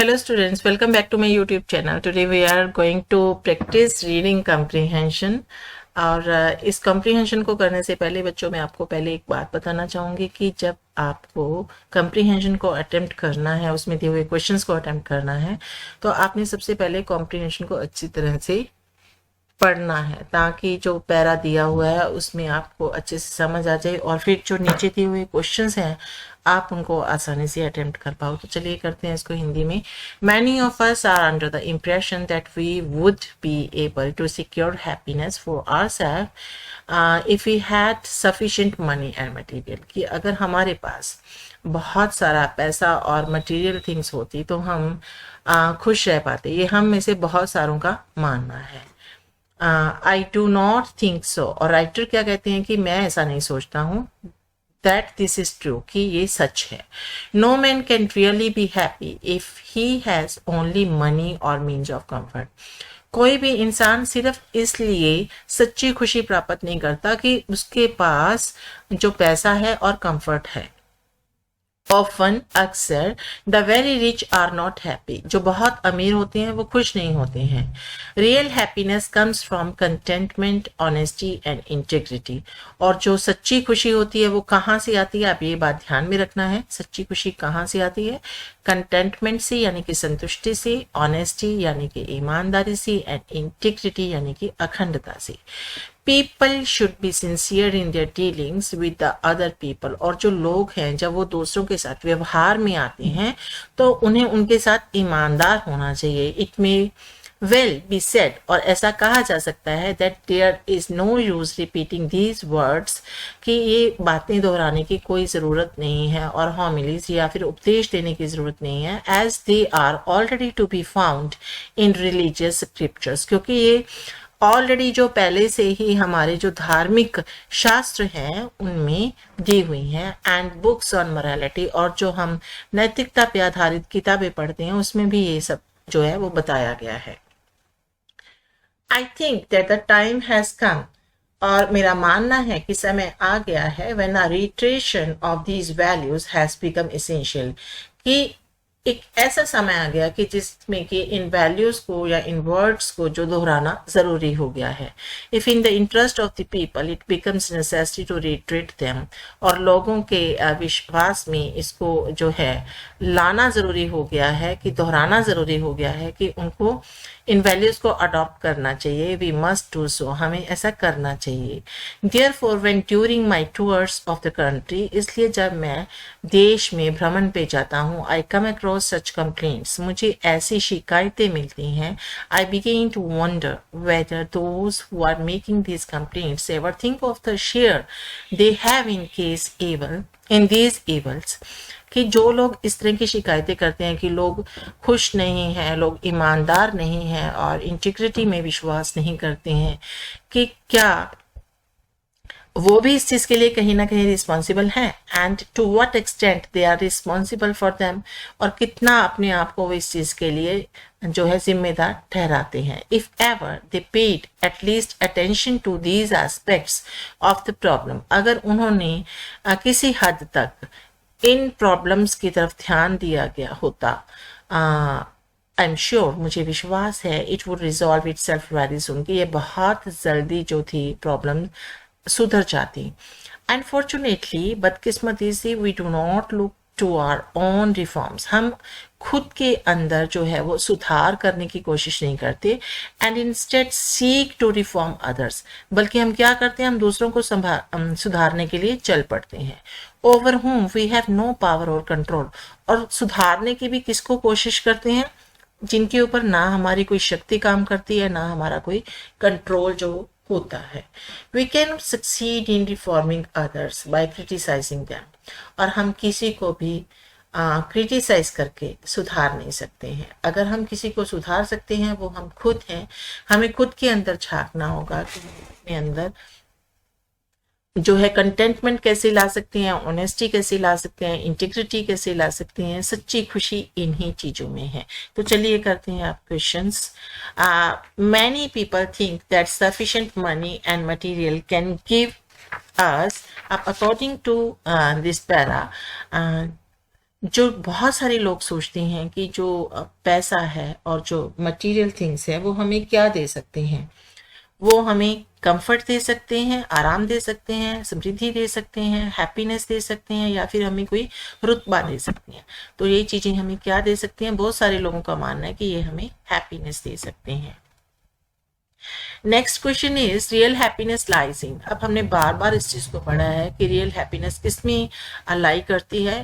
Hello students, welcome back to my YouTube channel. Today we are going to practice reading comprehension. और इस comprehension को करने से पहले बच्चों मैं आपको पहले एक बात बताना चाहूँगी कि जब आपको comprehension को attempt करना है, उसमें दिए हुए questions को attempt करना है, तो आपने सबसे पहले comprehension को अच्छी तरह से पढ़ना है ताकि जो पैरा दिया हुआ है उसमें आपको अच्छे से समझ आ जाए और फिर जो नीचे दिए हुए क्वेश्चंस हैं आप उनको आसानी से अटेम्प्ट कर पाओ। तो चलिए करते हैं इसको हिंदी में। Many of us are under the impression that we would be able to secure happiness for ourselves if we had sufficient money and material, कि अगर हमारे पास बहुत सारा पैसा और मटेरियल थिंग्स होती तो हम खुश रह पाते। ये हम में से बहुत सारों का मानना है। I do not think so, और राइटर क्या कहते हैं कि मैं ऐसा नहीं सोचता हूँ, दैट दिस इज ट्रू, कि ये सच है। No man can really be happy if he has only money और मीन्स ऑफ कंफर्ट। कोई भी इंसान सिर्फ इसलिए सच्ची खुशी प्राप्त नहीं करता कि उसके पास जो पैसा है और कंफर्ट है। ऑफन, अक्सर, the very rich are not happy, जो बहुत अमीर होते हैं वो खुश नहीं होते हैं। Real happiness comes from contentment, honesty and integrity, और जो सच्ची खुशी होती है वो कहाँ से आती है, आप ये बात ध्यान में रखना है। सच्ची खुशी कहाँ से आती है? कंटेंटमेंट से यानी कि संतुष्टि से, ऑनेस्टी यानी कि ईमानदारी से, एंड इंटेग्रिटी यानी कि अखंडता से। People should be sincere in their dealings with the other people, और जो लोग हैं जब वो दूसरों के साथ व्यवहार में आते हैं तो उन्हें उनके साथ ईमानदार होना चाहिए। It may well be said, और ऐसा कहा जा सकता है, that there is no use repeating these words, कि ये बातें दोहराने की कोई ज़रूरत नहीं है और होमिलीज या फिर उपदेश देने की ज़रूरत नहीं है, as they are already to be found in religious scriptures, क्योंकि ये ऑलरेडी जो पहले से ही हमारे जो धार्मिक शास्त्र हैं उनमें दी हुई हैं, एंड बुक्स ऑन मोरालिटी, और जो हम नैतिकता पे आधारित किताबें पढ़ते हैं उसमें भी ये सब जो है वो बताया गया है। I think that the time has come, और मेरा मानना है कि समय आ गया है, when a retraction of these values has become essential, कि एक ऐसा समय आ गया कि जिसमें कि इन वैल्यूज को या इन वर्ड्स को जो दोहराना जरूरी हो गया है। If in the interest of the people it becomes necessary to retreat them, और लोगों के विश्वास में इसको जो है लाना जरूरी हो गया है, कि दोहराना जरूरी हो गया है कि उनको इन वैल्यूज को अडॉप्ट करना चाहिए। वी मस्ट डू सो, हमें ऐसा करना चाहिए। Therefore when during my tours of the country, इसलिए जब मैं देश में भ्रमण पे जाता हूँ, आई कम अक्रॉस सच कंप्लेंट्स, मुझे ऐसी शिकायतें मिलती हैं। I begin to wonder whether those who are making these complaints ever think of the share they have in case evil in these evils, कि जो लोग इस तरह की शिकायतें करते हैं कि लोग खुश नहीं हैं, लोग ईमानदार नहीं हैं और इंटीग्रिटी में विश्वास नहीं करते हैं, कि क्या वो भी इस चीज़ के लिए कहीं ना कहीं रिस्पॉन्सिबल हैं, and to what extent they are responsible for them, और कितना अपने आप को वो इस चीज़ के लिए जो है जिम्मेदार ठहराते हैं। If ever they paid at least attention to these aspects of the problem, अगर उन्होंने किसी हद तक इन प्रॉब्लम्स की तरफ ध्यान दिया गया होता, आई एम श्योर, मुझे विश्वास है, it would resolve it self very soon, कि ये बहुत जल्दी जो थी प्रॉब्लम सुधर जाती। अनफॉर्चुनेटली, बदकिस्मती से, we do not look to our own reforms, हम खुद के अंदर जो है वो सुधार करने की कोशिश नहीं करते, and instead seek to reform others, बल्कि हम क्या करते हैं, हम दूसरों को सुधारने के लिए चल पड़ते हैं। Over whom we have no power और कंट्रोल, और सुधारने की भी किसको कोशिश करते हैं, जिनके ऊपर ना हमारी कोई शक्ति काम करती है, ना हमारा कोई कंट्रोल जो होता है। We can succeed in reforming others by criticising them, और हम किसी को भी क्रिटिसाइज करके सुधार नहीं सकते हैं। अगर हम किसी को सुधार सकते हैं वो हम खुद हैं। हमें खुद के अंदर झांकना होगा कि अपने अंदर जो है कंटेंटमेंट कैसे ला सकते हैं, ऑनेस्टी कैसे ला सकते हैं, इंटीग्रिटी कैसे ला सकते हैं, सच्ची खुशी इन्हीं चीज़ों में है। तो चलिए करते हैं आप questions. Many people think that sufficient money and material can give us, according to this para, जो बहुत सारे लोग सोचते हैं कि जो पैसा है और जो मटेरियल थिंग्स है वो हमें क्या दे सकते हैं, वो हमें कंफर्ट दे सकते हैं, आराम दे सकते हैं, समृद्धि दे सकते हैं, हैप्पीनेस दे सकते हैं, या फिर हमें कोई रुतबा दे सकते हैं। तो ये चीज़ें हमें क्या दे सकती हैं? बहुत सारे लोगों का मानना है कि ये हमें हैप्पीनेस दे सकते हैं। Next question is real happiness lies इन। अब हमने बार बार इस चीज को पढ़ा है कि रियल हैप्पीनेस किसमें लाई करती है।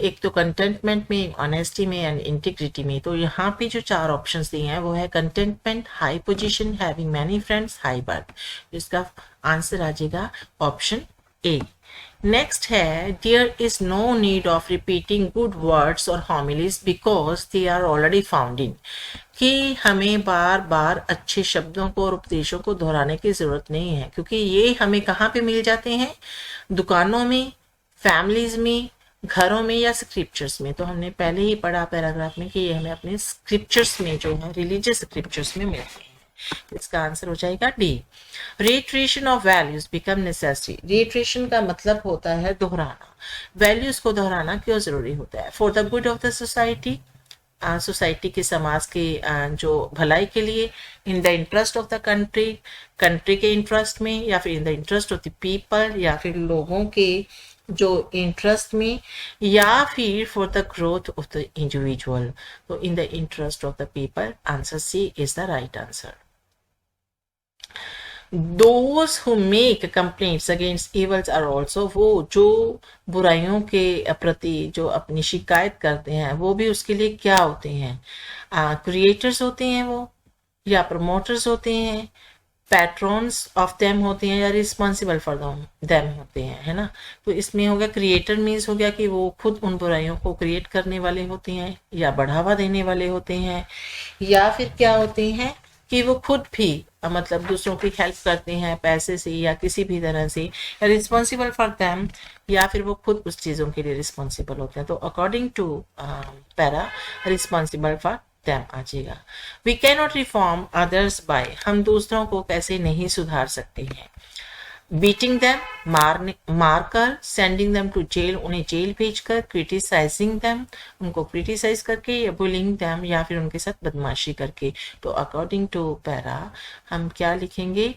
एक तो कंटेंटमेंट में, ऑनेस्टी में एंड इंटीग्रिटी में। तो यहाँ पे जो चार ऑप्शंस दिए हैं वो है contentment, high position, having many friends, high birth. इसका आंसर आ जाएगा ऑप्शन ए। नेक्स्ट है there is no need of repeating good words और homilies because they are already found in. कि हमें बार बार अच्छे शब्दों को और उपदेशों को दोहराने की जरूरत नहीं है, क्योंकि ये हमें कहाँ पे मिल जाते हैं? दुकानों में, फैमिलीज में, घरों में या स्क्रिप्चर्स में। तो हमने पहले ही पढ़ा पैराग्राफ में कि ये हमें अपने स्क्रिप्चर्स में, जो है रिलीजियस स्क्रिप्चर्स में मिलते हैं। इसका आंसर हो जाएगा D. Reiteration of values become necessary. Reiteration का मतलब होता है दोहराना। वैल्यूज को दोहराना क्यों जरूरी होता है? For the good of the society, society के, समाज के जो भलाई के लिए, in the interest of the country, country के इंटरेस्ट में, या फिर in the interest of the people, या फिर लोगों के जो इंटरेस्ट में, या फिर for the growth of the individual. तो in the interest of the people, answer C is the right answer. Those who make complaints against evils are also, वो जो बुराइयों के प्रति जो अपनी शिकायत करते हैं वो भी उसके लिए क्या होते हैं? क्रिएटर्स होते हैं वो, या प्रमोटर्स होते हैं, पैट्रॉन्स ऑफ देम होते हैं, या रिस्पॉन्सिबल फॉर देम होते हैं, है ना। तो इसमें हो गया क्रिएटर मीन्स हो गया कि वो खुद उन बुराइयों को क्रिएट करने वाले होते हैं या बढ़ावा देने वाले होते हैं, या फिर क्या होते हैं कि वो खुद भी मतलब दूसरों की हेल्प करते हैं पैसे से या किसी भी तरह से, या रिस्पॉन्सिबल फॉर देम, या फिर वो खुद उस चीज़ों के लिए रिस्पॉन्सिबल होते हैं। तो according to para, responsible for them आ जाएगा। We can not reform others by, हम दूसरों को कैसे नहीं सुधार सकते हैं? बीटिंग दैम, मारकर, सेंडिंग दैम टू जेल, उन्हें जेल भेजकर, क्रिटिसाइजिंग दैम, उनको क्रिटिसाइज करके, या बुलिंग दैम, या फिर उनके साथ बदमाशी करके। तो अकॉर्डिंग टू पैरा हम क्या लिखेंगे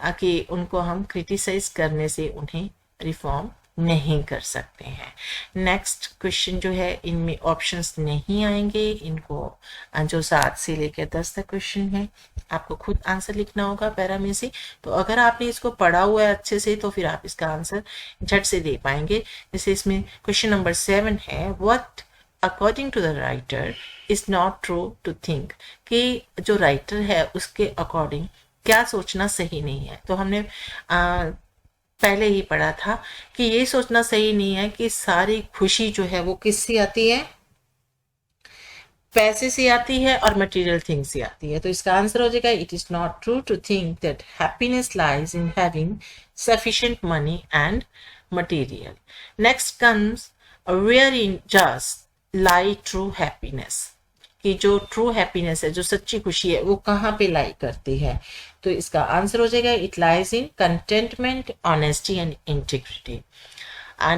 कि उनको हम क्रिटिसाइज करने से उन्हें रिफॉर्म नहीं कर सकते हैं। नेक्स्ट क्वेश्चन जो है इनमें ऑप्शंस नहीं आएंगे, इनको जो 7 से लेकर 10 तक क्वेश्चन है आपको खुद आंसर लिखना होगा पैरा में से। तो अगर आपने इसको पढ़ा हुआ है अच्छे से तो फिर आप इसका आंसर झट से दे पाएंगे। जैसे इसमें क्वेश्चन नंबर 7 है, what according to the writer is not true to think, कि जो राइटर है उसके अकॉर्डिंग क्या सोचना सही नहीं है। तो हमने पहले ही पढ़ा था कि ये सोचना सही नहीं है कि सारी खुशी जो है वो किससे आती है? पैसे से आती है और मटेरियल थिंग्स से आती है। तो इसका आंसर हो जाएगा it is not true to think that happiness lies in having sufficient money and material. Next comes where in just lie true happiness, कि जो ट्रू हैप्पीनेस है, जो सच्ची खुशी है, वो कहाँ पे लाई करती है? तो इसका आंसर हो जाएगा it lies in contentment, honesty and integrity.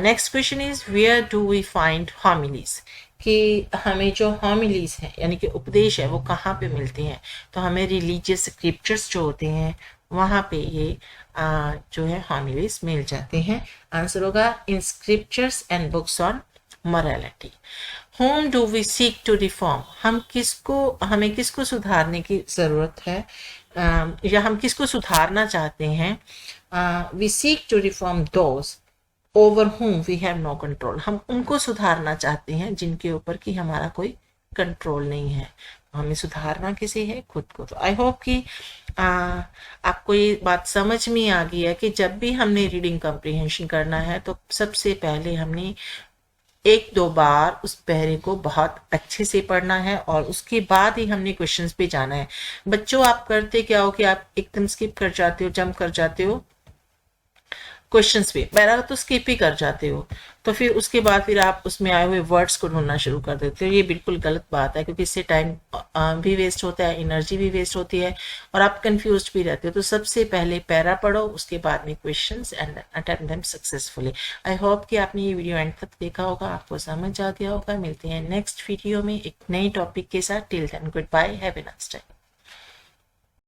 Next question is where do we find homilies, कि हमें जो हॉमिलीज हैं यानी कि उपदेश है वो कहाँ पे मिलते हैं? तो हमें रिलीजियस स्क्रिप्चर्स जो होते हैं वहाँ पे ये जो है हॉमिलीज मिल जाते हैं। आंसर होगा in scriptures and books on morality. Whom do we seek to reform, हमें किसको सुधारने की ज़रूरत है, या हम किसको सुधारना चाहते हैं? We seek to reform those over whom we have no control, हम उनको सुधारना चाहते हैं जिनके ऊपर कि हमारा कोई कंट्रोल नहीं है। हमें सुधारना किसी है? खुद को। तो आई होप कि आपको ये बात समझ में आ गई है कि जब भी हमने रीडिंग कॉम्प्रिहेंशन करना है तो सबसे पहले हमने 1-2 बार उस पैरे को बहुत अच्छे से पढ़ना है और उसके बाद ही हमने क्वेश्चंस पे जाना है। बच्चों आप करते क्या हो कि आप एकदम स्किप कर जाते हो, जंप कर जाते हो क्वेश्चंस भी पैरा तो स्किप ही कर जाते हो, तो फिर उसके बाद फिर आप उसमें आए हुए वर्ड्स को ढूंढना शुरू कर देते हो। ये बिल्कुल गलत बात है, क्योंकि इससे टाइम भी वेस्ट होता है, एनर्जी भी वेस्ट होती है, और आप कंफ्यूज भी रहते हो। तो सबसे पहले पैरा पढ़ो, उसके बाद में questions and attempt them successfully. I hope कि आपने ये वीडियो एंड तक देखा होगा, आपको समझ आ गया होगा। मिलते हैं नेक्स्ट वीडियो में एक नई टॉपिक के साथ। Till then goodbye, have a nice time.